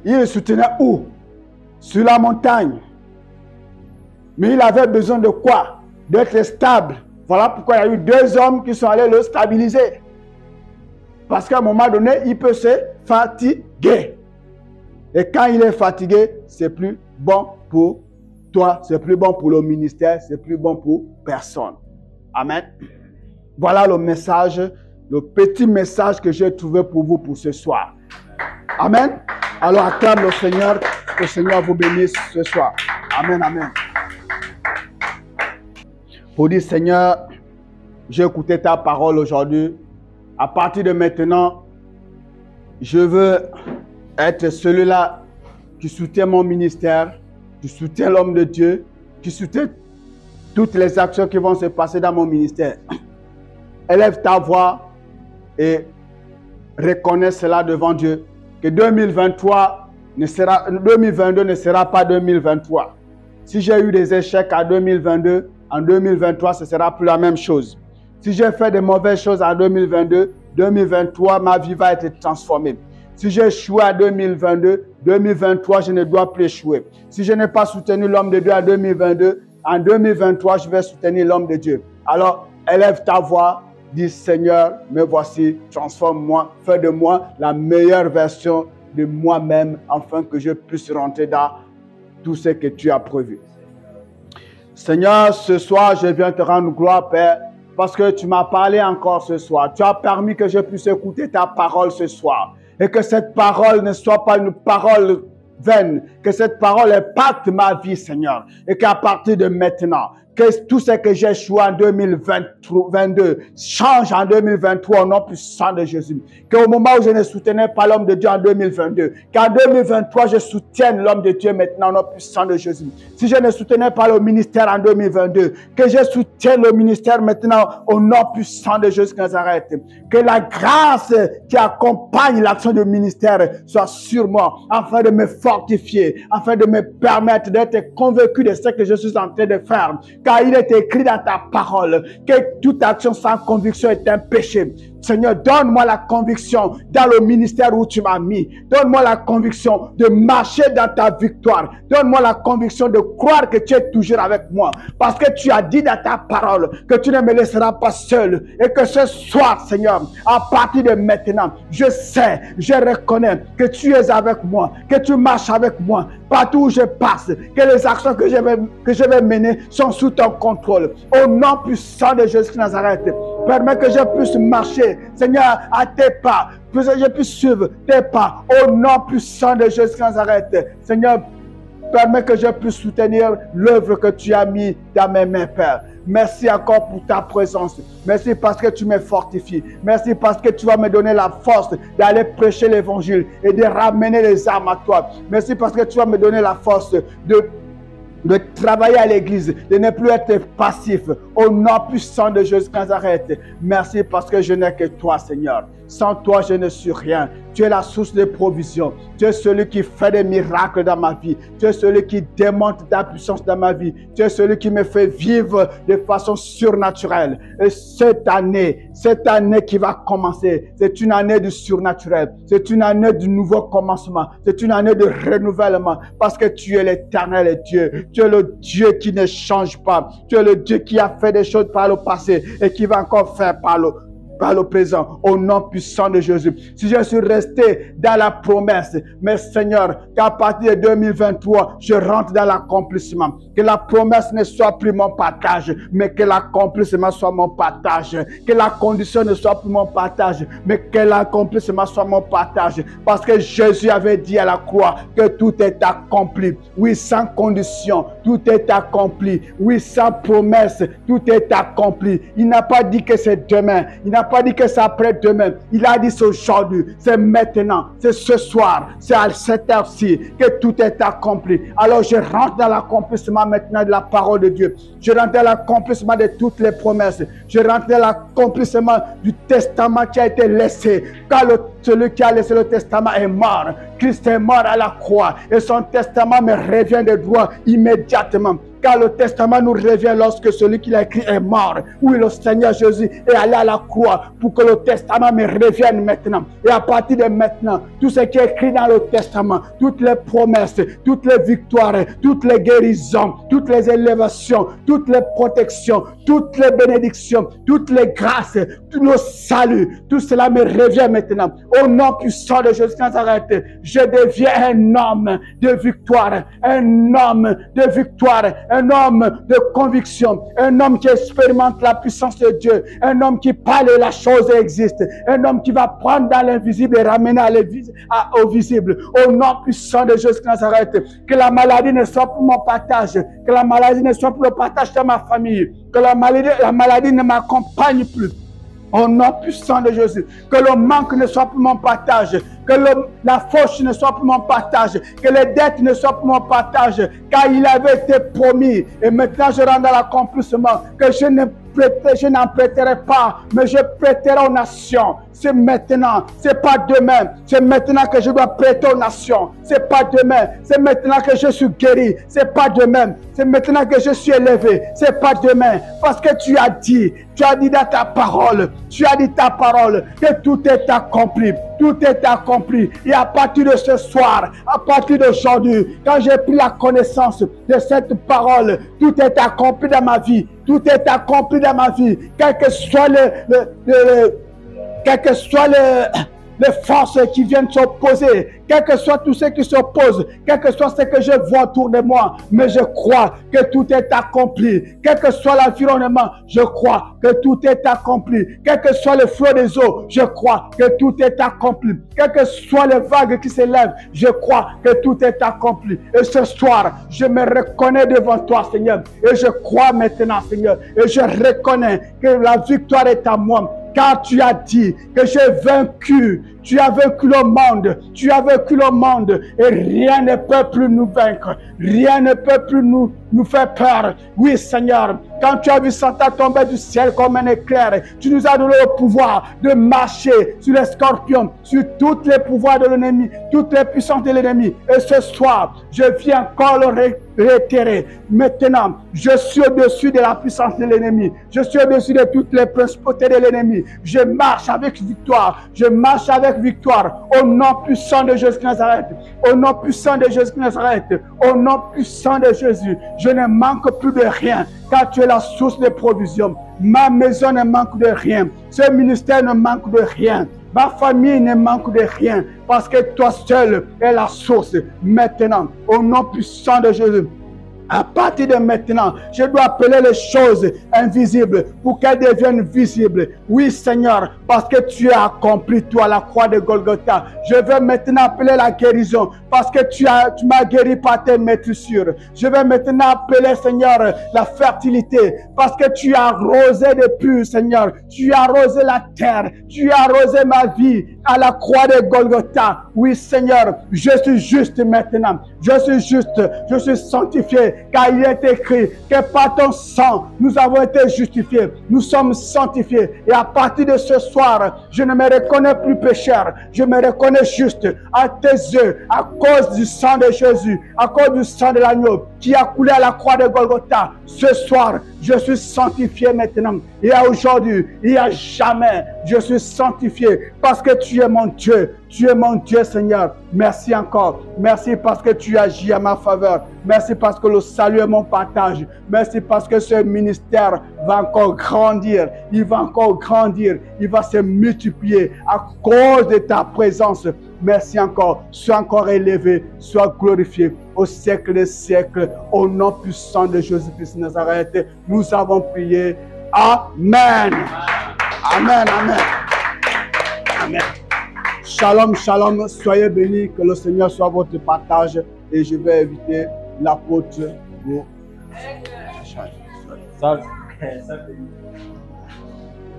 Il le soutenait où? Sur la montagne. Mais il avait besoin de quoi? D'être stable. Voilà pourquoi il y a eu 2 hommes qui sont allés le stabiliser. Parce qu'à un moment donné, il peut se fatiguer. Et quand il est fatigué, c'est plus bon pour toi, c'est plus bon pour le ministère, c'est plus bon pour personne. Amen. Voilà le message, le petit message que j'ai trouvé pour vous pour ce soir. Amen. Alors acclame le Seigneur, que le Seigneur vous bénisse ce soir. Amen, amen. Pour dire, Seigneur, j'ai écouté ta parole aujourd'hui. À partir de maintenant, je veux être celui-là qui soutient mon ministère, qui soutient l'homme de Dieu, qui soutient toutes les actions qui vont se passer dans mon ministère. Élève ta voix et reconnais cela devant Dieu. Que 2022 ne sera pas 2023. Si j'ai eu des échecs à 2022, en 2023, ce ne sera plus la même chose. Si j'ai fait de mauvaises choses en 2022, 2023, ma vie va être transformée. Si j'ai échoué en 2022, 2023, je ne dois plus échouer. Si je n'ai pas soutenu l'homme de Dieu en 2022, en 2023, je vais soutenir l'homme de Dieu. Alors, élève ta voix, dis Seigneur, me voici, transforme-moi, fais de moi la meilleure version de moi-même, afin que je puisse rentrer dans tout ce que tu as prévu. Seigneur, ce soir, je viens te rendre gloire, Père, parce que tu m'as parlé encore ce soir. Tu as permis que je puisse écouter ta parole ce soir. Et que cette parole ne soit pas une parole vaine. Que cette parole impacte ma vie, Seigneur. Et qu'à partir de maintenant, que tout ce que j'ai échoué en 2022 change en 2023 au nom puissant de Jésus. Qu'au moment où je ne soutenais pas l'homme de Dieu en 2022, qu'en 2023 je soutienne l'homme de Dieu maintenant au nom puissant de Jésus. Si je ne soutenais pas le ministère en 2022, que je soutienne le ministère maintenant au nom puissant de Jésus de Nazareth. Que la grâce qui accompagne l'action du ministère soit sur moi, afin de me fortifier, afin de me permettre d'être convaincu de ce que je suis en train de faire. Car il est écrit dans ta parole que toute action sans conviction est un péché. Seigneur, donne-moi la conviction dans le ministère où tu m'as mis. Donne-moi la conviction de marcher dans ta victoire. Donne-moi la conviction de croire que tu es toujours avec moi. Parce que tu as dit dans ta parole que tu ne me laisseras pas seul. Et que ce soir, Seigneur, à partir de maintenant, je sais, je reconnais que tu es avec moi, que tu marches avec moi. Partout où je passe, que les actions que je vais mener sont sous ton contrôle. Au nom puissant de Jésus de Nazareth, permets que je puisse marcher, Seigneur, à tes pas, que je puisse suivre tes pas. Au nom puissant de Jésus de Nazareth, Seigneur, permets que je puisse soutenir l'œuvre que tu as mis dans mes mains, Père. Merci encore pour ta présence. Merci parce que tu me fortifies. Merci parce que tu vas me donner la force d'aller prêcher l'évangile et de ramener les âmes à toi. Merci parce que tu vas me donner la force de travailler à l'église, de ne plus être passif. Au nom puissant de Jésus de Nazareth. Merci parce que je n'ai que toi, Seigneur. Sans toi, je ne suis rien. Tu es la source de provision. Tu es celui qui fait des miracles dans ma vie. Tu es celui qui démontre ta puissance dans ma vie. Tu es celui qui me fait vivre de façon surnaturelle. Et cette année qui va commencer, c'est une année du surnaturel. C'est une année du nouveau commencement. C'est une année de renouvellement. Parce que tu es l'éternel Dieu. Tu es le Dieu qui ne change pas. Tu es le Dieu qui a fait des choses par le passé et qui va encore faire par par le présent, au nom puissant de Jésus. Si je suis resté dans la promesse, mais Seigneur, qu'à partir de 2023, je rentre dans l'accomplissement. Que la promesse ne soit plus mon partage, mais que l'accomplissement soit mon partage. Que la condition ne soit plus mon partage, mais que l'accomplissement soit mon partage. Parce que Jésus avait dit à la croix que tout est accompli. Oui, sans condition, tout est accompli. Oui, sans promesse, tout est accompli. Il n'a pas dit que c'est demain. Il n'a pas dit que c'est après-demain. Il a dit c'est aujourd'hui, c'est maintenant, c'est ce soir, c'est à cette heure-ci que tout est accompli. Alors je rentre dans l'accomplissement maintenant de la parole de Dieu. Je rentre dans l'accomplissement de toutes les promesses. Je rentre dans l'accomplissement du testament qui a été laissé. Quand celui qui a laissé le testament est mort, Christ est mort à la croix et son testament me revient de droit immédiatement. Car le testament nous revient lorsque celui qui l'a écrit est mort. Oui, le Seigneur Jésus est allé à la croix pour que le testament me revienne maintenant. Et à partir de maintenant, tout ce qui est écrit dans le testament, toutes les promesses, toutes les victoires, toutes les guérisons, toutes les élévations, toutes les protections, toutes les bénédictions, toutes les grâces, tout le salut, tout cela me revient maintenant. Au nom puissant de Jésus Nazareth, je deviens un homme de victoire, un homme de victoire, un homme de conviction, un homme qui expérimente la puissance de Dieu, un homme qui parle et la chose existe, un homme qui va prendre dans l'invisible et ramener au visible. Au nom puissant de Jésus Nazareth, que la maladie ne soit pour mon partage, que la maladie ne soit pour le partage de ma famille, que la maladie ne m'accompagne plus. Au nom puissant de Jésus, que le manque ne soit pour mon partage, que la fauche ne soit pour mon partage, que les dettes ne soient pour mon partage, car il avait été promis. Et maintenant je rentre dans l'accomplissement, que je n'en prêterai pas, mais je prêterai aux nations. C'est maintenant, c'est pas demain. C'est maintenant que je dois prêter aux nations. C'est pas demain. C'est maintenant que je suis guéri. C'est pas demain. C'est maintenant que je suis élevé. C'est pas demain. Parce que tu as dit dans ta parole, que tout est accompli. Tout est accompli. Et à partir de ce soir, à partir d'aujourd'hui, quand j'ai pris la connaissance de cette parole, tout est accompli dans ma vie. Tout est accompli dans ma vie. Quel que soit les forces qui viennent s'opposer, quel que soit tout ce qui s'oppose, quel que soit ce que je vois autour de moi, mais je crois que tout est accompli. Quel que soit l'environnement, je crois que tout est accompli. Quel que soit le flot des eaux, je crois que tout est accompli. Quelles que soient les vagues qui s'élèvent, je crois que tout est accompli. Et ce soir, je me reconnais devant toi, Seigneur. Et je crois maintenant, Seigneur. Et je reconnais que la victoire est à moi. Car tu as dit que j'ai vaincu, tu as vaincu le monde, tu as vaincu le monde et rien ne peut plus nous vaincre, rien ne peut plus nous faire peur. Oui Seigneur, quand tu as vu Satan tomber du ciel comme un éclair, tu nous as donné le pouvoir de marcher sur les scorpions, sur tous les pouvoirs de l'ennemi, toutes les puissances de l'ennemi. Et ce soir, je viens encore le réitérer. Maintenant, je suis au-dessus de la puissance de l'ennemi. Je suis au-dessus de toutes les principautés de l'ennemi. Je marche avec victoire. Je marche avec victoire. Au nom puissant de Jésus Nazareth. Au nom puissant de Jésus Nazareth. Au nom puissant de Jésus. Je ne manque plus de rien. Car tu es la source de provision. Ma maison ne manque de rien. Ce ministère ne manque de rien. Ma famille ne manque de rien parce que toi seul es la source. Maintenant, au nom puissant de Jésus, à partir de maintenant, je dois appeler les choses invisibles pour qu'elles deviennent visibles. Oui, Seigneur, parce que tu as accompli, toi, la croix de Golgotha. Je veux maintenant appeler la guérison parce que tu m'as guéri par tes maîtrissures. Je vais maintenant appeler, Seigneur, la fertilité parce que tu as arrosé depuis, Seigneur. Tu as arrosé la terre. Tu as arrosé ma vie à la croix de Golgotha. Oui, Seigneur, je suis juste maintenant. Je suis juste. Je suis sanctifié. Car il est écrit que par ton sang, nous avons été justifiés. Nous sommes sanctifiés. Et à partir de ce soir, je ne me reconnais plus pécheur. Je me reconnais juste à tes yeux, à cause du sang de Jésus, à cause du sang de l'agneau qui a coulé à la croix de Golgotha. Ce soir, je suis sanctifié maintenant. Et à aujourd'hui, et à jamais, je suis sanctifié. Parce que tu tu es mon Dieu. Tu es mon Dieu, Seigneur. Merci encore. Merci parce que tu agis à ma faveur. Merci parce que le salut est mon partage. Merci parce que ce ministère va encore grandir. Il va encore grandir. Il va se multiplier à cause de ta présence. Merci encore. Sois encore élevé. Sois glorifié au siècle des siècles. Au nom puissant de Jésus-Christ de Nazareth, nous avons prié. Amen. Amen. Amen. Amen. Shalom, shalom. Soyez bénis. Que le Seigneur soit votre partage. Et je vais inviter l'apôtre pour...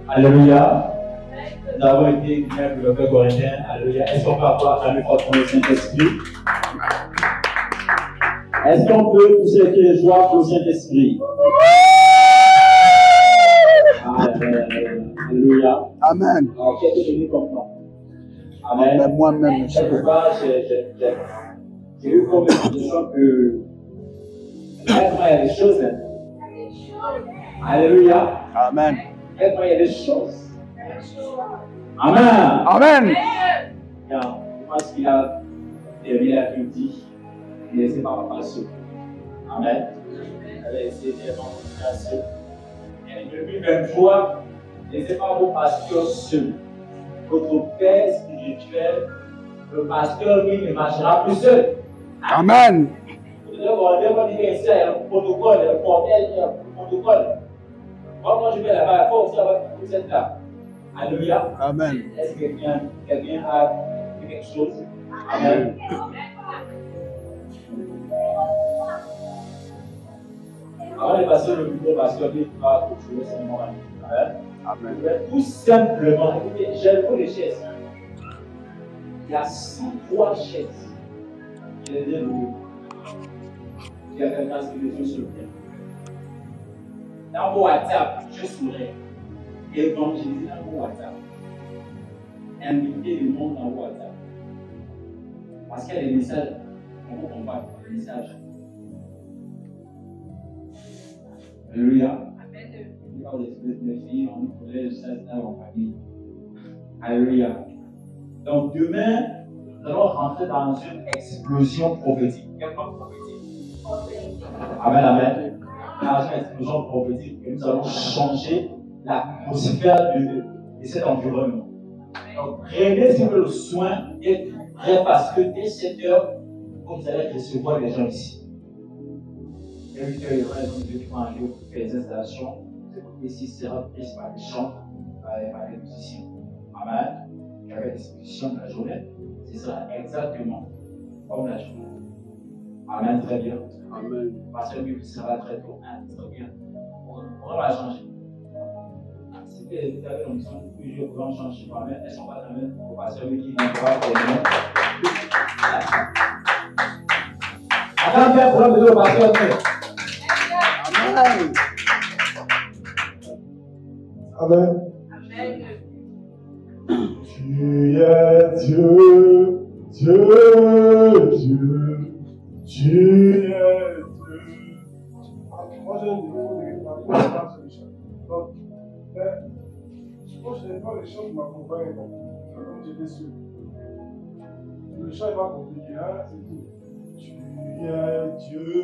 Alléluia. Nous avons été bien pour le Père Corinthien. Alléluia. Est-ce qu'on peut avoir un effort pour le Saint-Esprit? Est-ce qu'on peut pousser les joies pour le Saint-Esprit? Alléluia. Amen. Alors, qui est devenu comme toi? Amen. Moi-même, quelque part, j'ai eu comme l'impression que vraiment il y a des choses. Alléluia. Amen. Vraiment il y a des choses. Amen. Amen. Je pense qu'il a derrière qui dit, ne laissez pas papa seul. Amen. Elle a essayé de faire seul. Et depuis 23, ne laissez pas vos pasteurs seuls. Votre père spirituel, le pasteur, lui, ne marchera plus seul. Amen. Vous devez voir, il y a un protocole, un formel, un protocole. Moi, quand je vais là-bas, il faut aussi avoir toute cette là. Alléluia. Amen. Est-ce que quelqu'un a quelque chose? Amen. Avant de passer le bureau, parce que lui va jouer ce moment. Amen. Amen. Tout simplement, écoutez, j'ai vu les chaises. Il y a 103 chaises. Je les ai louées. Il y a quelqu'un qui les yeux sur le bien. Dans mon WhatsApp, je souris. Évangéliser dans mon WhatsApp. Inviter le monde dans mon WhatsApp. Parce qu'il y a des messages, on peut combattre les messages. Alléluia. Quand les filles, on nous collège, ça, en famille. Alléluia. Donc demain, nous allons rentrer dans une explosion prophétique. Quelle prophétique? Amen, amen. Dans une explosion prophétique, et nous allons changer l'atmosphère de cet environnement. Donc prenez sur le soin d'être prêt parce que dès 7 heures, vous allez recevoir les gens ici. Et 8 heures, il y aura des gens qui vont arriver pour faire les installations. Ici sera prise par les chants, par les musiciens. Amen. J'avais l'exposition de la journée. Ce sera exactement comme la journée. Amen. Très bien. Amen. Parce que lui sera très tôt. Très bien. On va changer. C'était la mission que je voulais changer. Amen. Elles sont pas très bien. Parce que lui qui n'a pas terminé. Attends, bien pour le vidéo parce que. Amen. Amen. Amen. Tu es Dieu, Dieu, Dieu, tu es Dieu. Moi, j'ai un niveau de réflexion. Donc, moi, je n'ai pas les choses qui m'accompagnent. Donc, j'étais sûr. Le chant n'est pas compliqué, hein, c'est tout. Tu es Dieu.